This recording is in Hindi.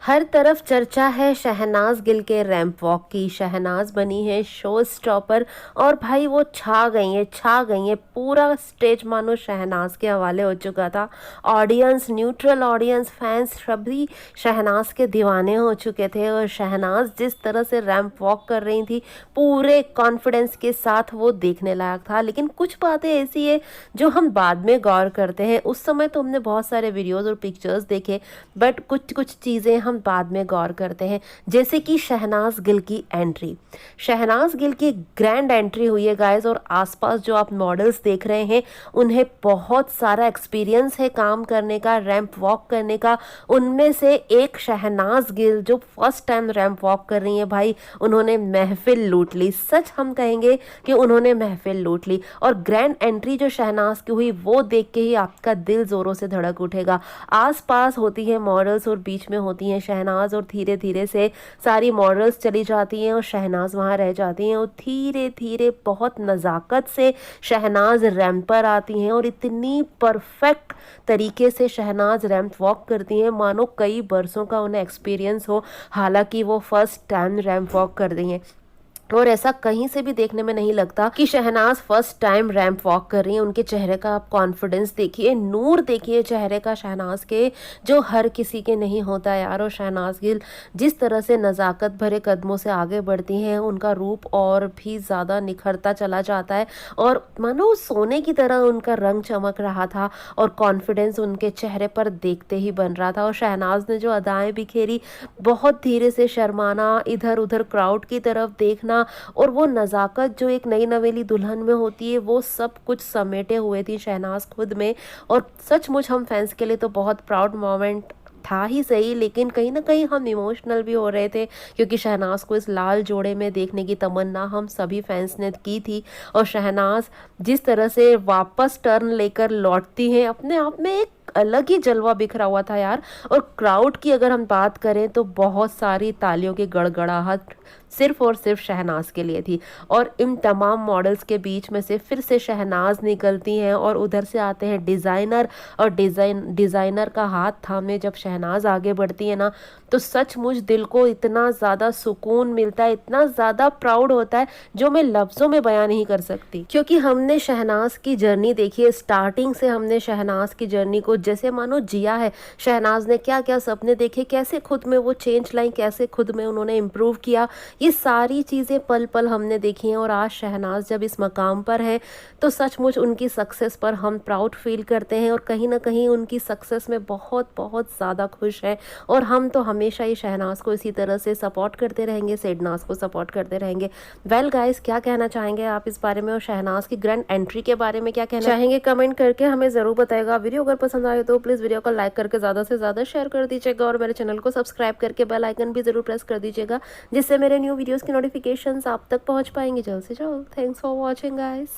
हर तरफ चर्चा है शहनाज गिल के रैंप वॉक की। शहनाज बनी है शो स्टॉपर और भाई वो छा गई है। पूरा स्टेज मानो शहनाज के हवाले हो चुका था। ऑडियंस, न्यूट्रल ऑडियंस, फैंस सभी शहनाज के दीवाने हो चुके थे और शहनाज जिस तरह से रैंप वॉक कर रही थी पूरे कॉन्फिडेंस के साथ वो देखने लायक था। लेकिन कुछ बातें ऐसी है जो हम बाद में गौर करते हैं। उस समय तो हमने बहुत सारे वीडियोस और पिक्चर्स देखे, बट कुछ कुछ चीज़ें हम बाद में गौर करते हैं। जैसे कि शहनाज गिल की एंट्री, शहनाज गिल की ग्रैंड एंट्री हुई है गाइस। और आसपास जो आप मॉडल्स देख रहे हैं उन्हें बहुत सारा एक्सपीरियंस है काम करने का, रैंप वॉक करने का। उनमें से एक शहनाज गिल जो फर्स्ट टाइम रैंप वॉक कर रही है, भाई उन्होंने महफिल लूट ली। सच हम कहेंगे कि उन्होंने महफिल लूट ली। और ग्रैंड एंट्री जो शहनाज की हुई वो देख के ही आपका दिल जोरों से धड़क उठेगा। आसपास होती है मॉडल्स और बीच में होती हैं शहनाज, और धीरे धीरे से सारी मॉडल्स चली जाती हैं और शहनाज वहाँ रह जाती हैं। और धीरे धीरे बहुत नज़ाकत से शहनाज रैंप पर आती हैं और इतनी परफेक्ट तरीके से शहनाज रैंप वॉक करती हैं मानो कई बरसों का उन्हें एक्सपीरियंस हो, हालांकि वो फर्स्ट टाइम रैंप वॉक कर रही हैं। और ऐसा कहीं से भी देखने में नहीं लगता कि Shehnaaz first time ramp walk कर रही है। उनके चेहरे का आप कॉन्फिडेंस देखिए, नूर देखिए चेहरे का शहनाज के, जो हर किसी के नहीं होता यार। और शहनाज गिल जिस तरह से नज़ाकत भरे कदमों से आगे बढ़ती हैं, उनका रूप और भी ज़्यादा निखरता चला जाता है और मानो सोने की तरह उनका रंग चमक रहा था और कॉन्फिडेंस उनके चेहरे पर देखते ही बन रहा था। और शहनाज ने जो अदाएं बिखेरी, बहुत धीरे से शर्माना, इधर उधर क्राउड की तरफ देखना, और वो नज़ाकत जो एक नई नवेली दुल्हन में होती है, वो सब कुछ समेटे हुए थी शहनाज खुद में। और सचमुच हम फैंस के लिए तो बहुत प्राउड मोमेंट था ही सही, लेकिन कहीं ना कहीं हम इमोशनल भी हो रहे थे क्योंकि शहनाज को इस लाल जोड़े में देखने की तमन्ना हम सभी फैंस ने की थी। और शहनाज जिस तरह से वापस टर्न लेकर लौटती हैं, अपने आप में एक अलग ही जलवा बिखरा हुआ था यार। और क्राउड की अगर हम बात करें तो बहुत सारी तालियों की गड़गड़ाहट सिर्फ और सिर्फ शहनाज के लिए थी। और इन तमाम मॉडल्स के बीच में से फिर से शहनाज निकलती हैं और उधर से आते हैं डिज़ाइनर। और डिज़ाइनर का हाथ थामे जब शहनाज आगे बढ़ती है ना, तो सचमुच दिल को इतना ज़्यादा सुकून मिलता है, इतना ज़्यादा प्राउड होता है जो मैं लफ्ज़ों में बयान नहीं कर सकती। क्योंकि हमने शहनाज की जर्नी देखी है, स्टार्टिंग से हमने शहनाज की जर्नी को जैसे मानो जिया है। शहनाज ने क्या क्या सपने देखे, कैसे खुद में वो चेंज लाई, कैसे खुद में उन्होंने इम्प्रूव किया, ये सारी चीज़ें पल पल हमने देखी हैं। और आज शहनाज जब इस मकाम पर है तो सचमुच उनकी सक्सेस पर हम प्राउड फील करते हैं और कहीं ना कहीं उनकी सक्सेस में बहुत बहुत ज़्यादा खुश हैं। और हम तो हमेशा ही शहनाज को इसी तरह से सपोर्ट करते रहेंगे, सेडनाज को सपोर्ट करते रहेंगे। वेल गाइस, क्या कहना चाहेंगे आप इस बारे में, और शहनाज की ग्रैंड एंट्री के बारे में क्या कहना चाहेंगे, कमेंट करके हमें ज़रूर बताएगा। वीडियो अगर पसंद आए तो प्लीज़ वीडियो को लाइक करके ज़्यादा से ज़्यादा शेयर कर दीजिएगा और मेरे चैनल को सब्सक्राइब करके बेल आइकन भी ज़रूर प्रेस कर दीजिएगा, जिससे मेरे न्यू वीडियोस की नोटिफिकेशंस आप तक पहुंच पाएंगे जल्द से जल्द। Thanks for watching guys.